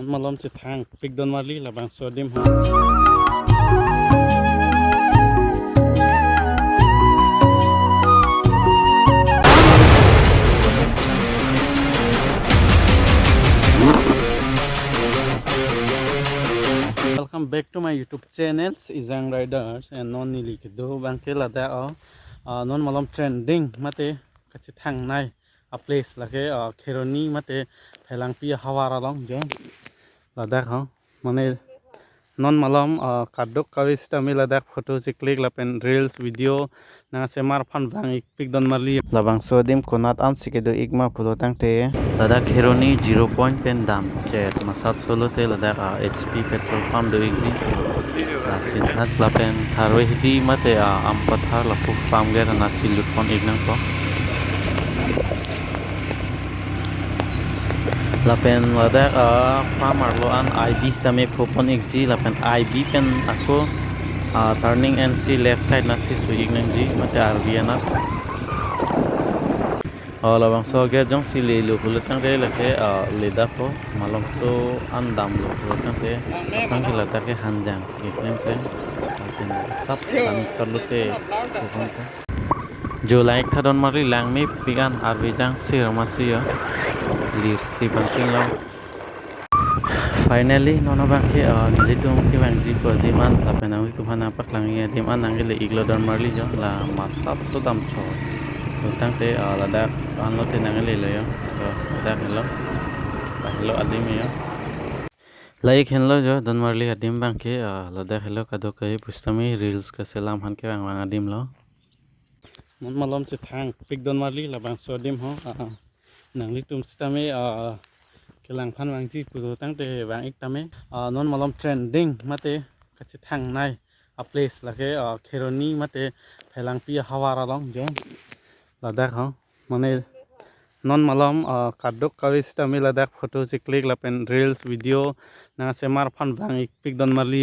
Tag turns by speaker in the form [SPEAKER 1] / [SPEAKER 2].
[SPEAKER 1] malom chỉ thang pick don marli là bằng số đêm ha. Welcome back to my YouTube channel, Izang Riders and non nili kido bang kela da non malom trending mate kachi thang nai a place lake Kheroni mate Phelangpi hawara long jo ladak ha mane non malom kadok kawis tami ladak photo si click lapen reels video na semar fan bang ik pic don marli labang sodim konat am sikedo igma photo tangte ladak Kheroni 0 point pen dam che masat solo te ladak HP petrol pump do igji lasin hat lapen tharwe hidi mate am pathar lapu pam ger na chilut pon ignang ko lapen ladak farmer lo an IB stame phopon igji lapen IB pen ako turning and see left side na si swing nang ji mate RBN up labang so ge jong si le lu hulut tang de lake leda ko malom so andam lu hulut tang de tang ki ladak ke hanjang si ken ken lapen sap tan chalute phopon ko jo like thadon mari lang me pigan RB jang si ramasiya lir si banting lo finally nono bangke nilitum ki bangji ko diman lapen ang tu hana paklangi diman angile iglo don marli jo la masap so dam cho tang te ladak anlo te nangile lo yo ladak hello hello adim yo like hello jo don marli adim bangke ladak hello kado kai pustami reels ka selam han ke bang adim lo mon malom che thang pic don marli la bang so dim ho nang litum stame kelang phan bang ji pudo tang te bang ik tame non malom trending mate kachi thang nai a place lake Kheroni mate Phelangpi hawara long jo ladak ha mane non malom kadok kawis tami ladak photo si click lapen reels video na semar phan bang ik pic don marli